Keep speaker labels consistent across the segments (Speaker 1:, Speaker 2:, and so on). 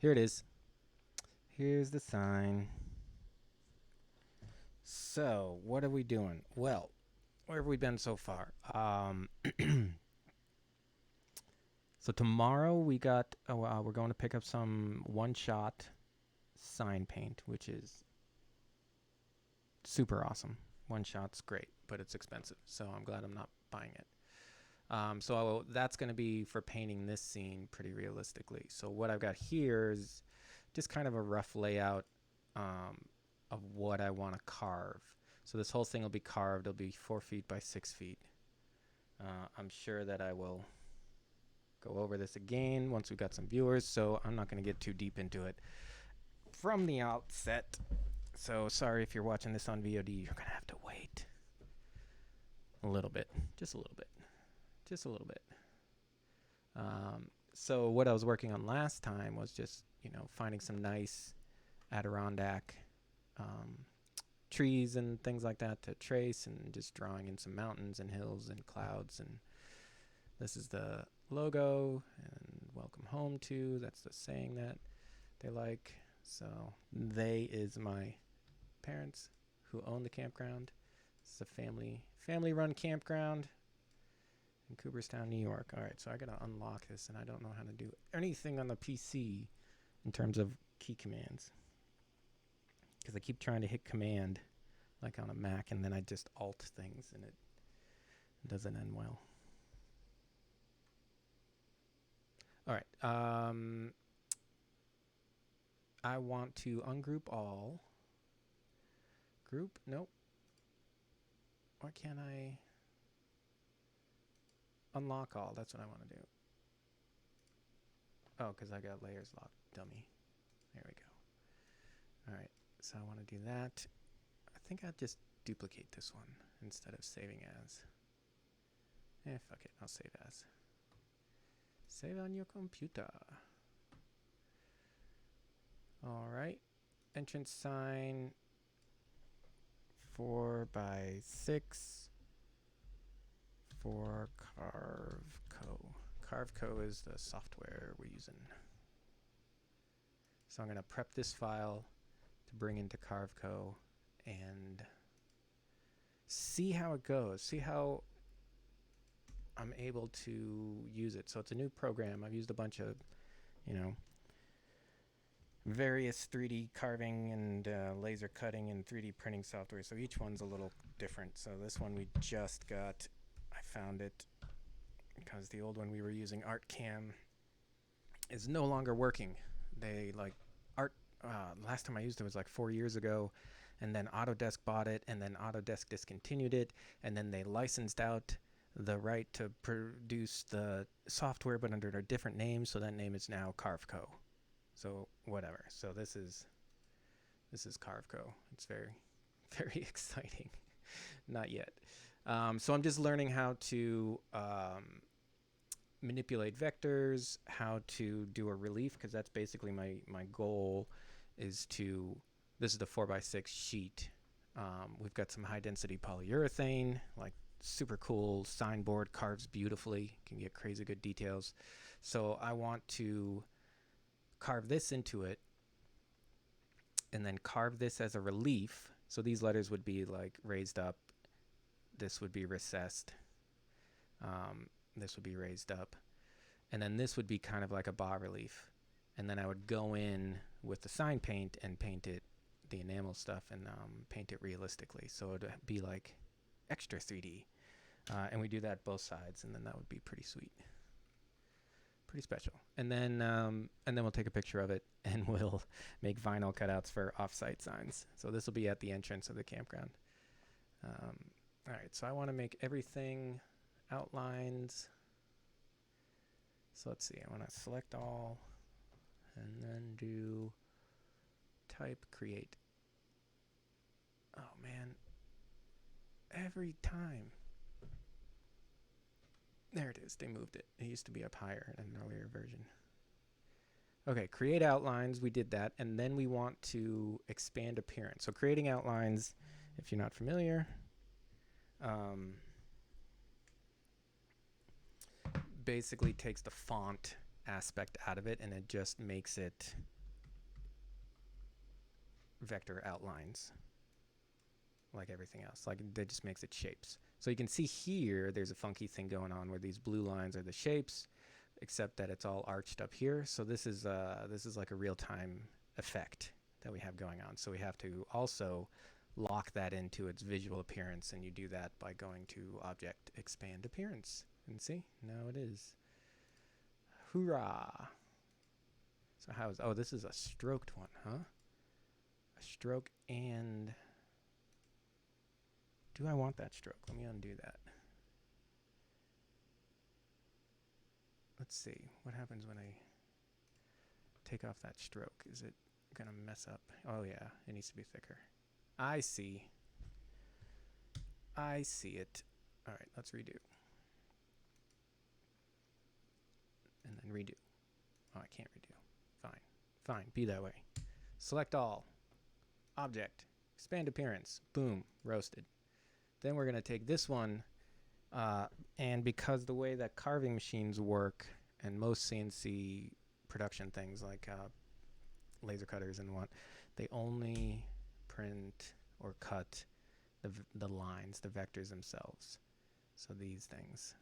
Speaker 1: Here it is. Here's the sign. So, what are we doing? Well, where have we been so far? So tomorrow we're going to pick up some one-shot sign paint, which is super awesome. One shot's great, but it's expensive, so I'm glad I'm not buying it. That's going to be for painting this scene pretty realistically. So what I've got here is just kind of a rough layout of what I want to carve. So this whole thing will be carved. It'll be 4 feet by 6 feet. I'm sure that I will go over this again once we've got some viewers, so I'm not going to get too deep into it from the outset. So sorry if you're watching this on VOD, you're going to have to wait a little bit, just a little bit. Just a little bit. So what I was working on last time was just, finding some nice Adirondack trees and things like that to trace, and just drawing in some mountains and hills and clouds. And this is the logo, and welcome home to, that's the saying that they like. So they is my parents who own the campground. It's a family run campground in Cooperstown, New York. All right, so I gotta unlock this, and I don't know how to do anything on the PC in terms of key commands, because I keep trying to hit command like on a Mac, and then I just alt things, and it doesn't end well. All right, I want to ungroup all. Group, nope. Why can't I unlock all? That's what I want to do. Oh, because I got layers locked, dummy. There we go. All right, so I want to do that. I think I'll just duplicate this one instead of saving as. Fuck it, I'll save as. Save on your computer. All right, entrance sign 4 by 6 for CarveCo. CarveCo is the software we're using. So I'm going to prep this file to bring into CarveCo and see how it goes. See how I'm able to use it. So it's a new program. I've used a bunch of, various 3D carving and laser cutting and 3D printing software. So each one's a little different. So this one we just got. I found it because the old one we were using, ArtCam, is no longer working. They last time I used it was like 4 years ago, and then Autodesk bought it, and then Autodesk discontinued it, and then they licensed out the right to produce the software but under a different name, so that name is now CarveCo. So whatever. So this is CarveCo. It's very, very exciting. Not yet. So I'm just learning how to manipulate vectors, how to do a relief, because that's basically my goal is to, this is the 4x6 sheet. We've got some high density polyurethane, like super cool signboard, carves beautifully, can get crazy good details. So I want to carve this into it and then carve this as a relief. So these letters would be like raised up, this would be recessed, this would be raised up, and then this would be kind of like a bas relief. And then I would go in with the sign paint and paint it, the enamel stuff, and paint it realistically, so it would be like extra 3D. And we do that both sides, and then that would be pretty sweet, pretty special. And then we'll take a picture of it, and we'll make vinyl cutouts for off-site signs. So this will be at the entrance of the campground. All right, so I want to make everything outlines. So let's see, I want to select all and then do type create. Oh man, every time. There it is, they moved it. It used to be up higher in an earlier version. Okay, create outlines, we did that, and then we want to expand appearance. So creating outlines, if you're not familiar, basically takes the font aspect out of it, and it just makes it vector outlines like everything else. Like that just makes it shapes. So you can see here there's a funky thing going on where these blue lines are the shapes, except that it's all arched up here. So this is like a real-time effect that we have going on. So we have to also lock that into its visual appearance, and you do that by going to Object, Expand Appearance. And see, now it is. Hoorah! So how is, oh, this is a stroked one, huh? A stroke, and do I want that stroke? Let me undo that. Let's see, what happens when I take off that stroke? Is it gonna mess up? Oh yeah, it needs to be thicker. I see. I see it. All right, let's redo. And then redo. Oh, I can't redo. Fine. Fine, be that way. Select all. Object. Expand appearance. Boom, roasted. Then we're gonna take this one, and because the way that carving machines work, and most CNC production things like laser cutters and what, they only print or cut the lines, the vectors themselves. So these things.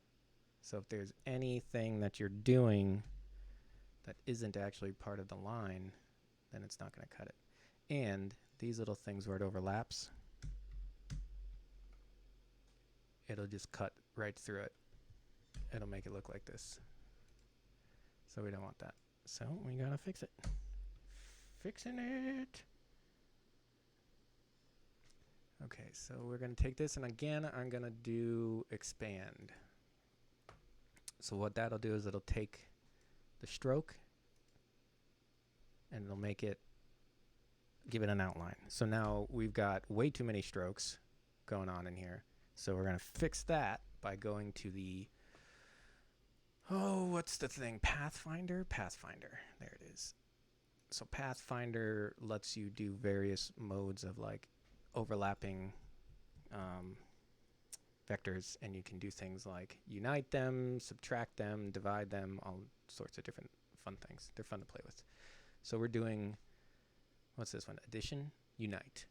Speaker 1: So if there's anything that you're doing that isn't actually part of the line, then it's not going to cut it. And these little things where it overlaps, it'll just cut right through it. It'll make it look like this. So we don't want that. So we gotta fix it. Fixing it. Okay, so we're gonna take this, and again, I'm gonna do expand. So what that'll do is it'll take the stroke and it'll make it, give it an outline. So now we've got way too many strokes going on in here. So we're gonna fix that by going to the, oh, what's the thing? Pathfinder? Pathfinder. There it is. So Pathfinder lets you do various modes of like overlapping vectors, and you can do things like unite them, subtract them, divide them, all sorts of different fun things. They're fun to play with. So we're doing, what's this one? Addition, unite.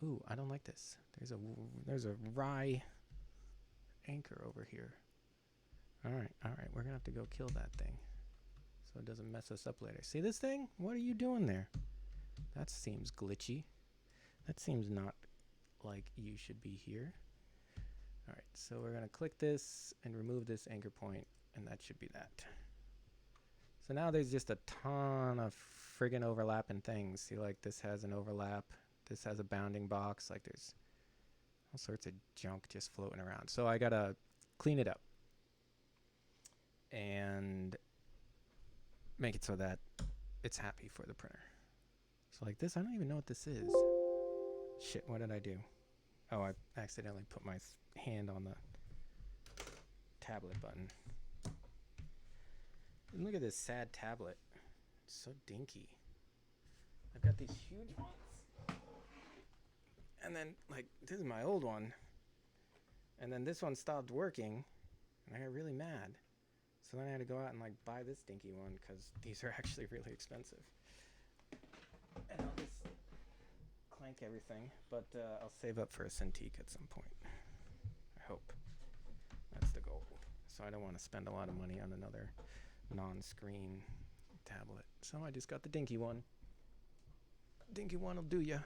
Speaker 1: Ooh, I don't like this. There's a rye anchor over here. All right, we're gonna have to go kill that thing so it doesn't mess us up later. See this thing? What are you doing there? That seems glitchy. That seems not like you should be here. All right, so we're gonna click this and remove this anchor point, and that should be that. So now there's just a ton of friggin' overlapping things. See, like this has an overlap. This has a bounding box. Like there's all sorts of junk just floating around. So I gotta clean it up and make it so that it's happy for the printer. So like this, I don't even know what this is. Shit, what did I do? Oh, I accidentally put my hand on the tablet button. And look at this sad tablet. It's so dinky. I've got these huge ones. And then, like, this is my old one. And then this one stopped working. And I got really mad. So then I had to go out and, like, buy this dinky one because these are actually really expensive. And I'll just clank everything. But I'll save up for a Cintiq at some point. I hope. That's the goal. So I don't want to spend a lot of money on another non-screen tablet. So I just got the dinky one. Dinky one will do ya.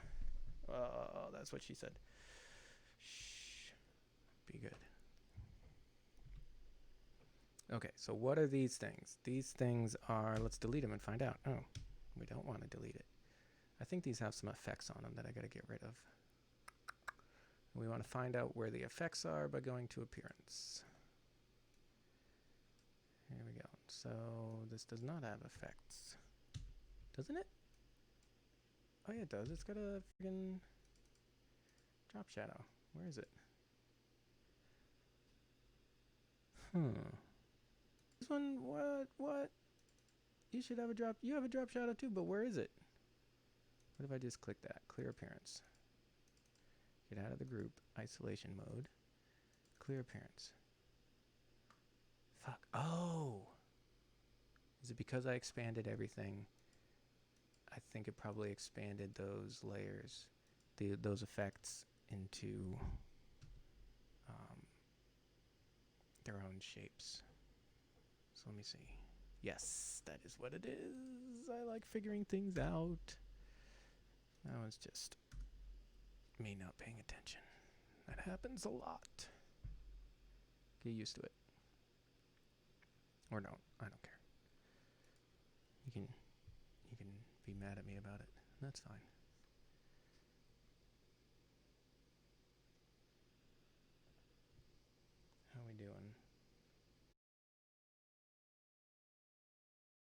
Speaker 1: That's what she said. Shh. Be good. Okay, so what are these things? These things are, let's delete them and find out. Oh, we don't want to delete it. I think these have some effects on them that I got to get rid of. We want to find out where the effects are by going to appearance. Here we go. So this does not have effects. Doesn't it? Oh yeah, it does. It's got a friggin' drop shadow. Where is it? This one, what? You should have a drop, you have a drop shadow too, but where is it? What if I just click that? Clear appearance. Get out of the group, isolation mode. Clear appearance. Fuck, oh! Is it because I expanded everything? I think it probably expanded those layers, those effects into their own shapes. So let me see. Yes, that is what it is. I like figuring things out. That was just me not paying attention. That happens a lot. Get used to it. Or don't. I don't care. You can be mad at me about it. That's fine.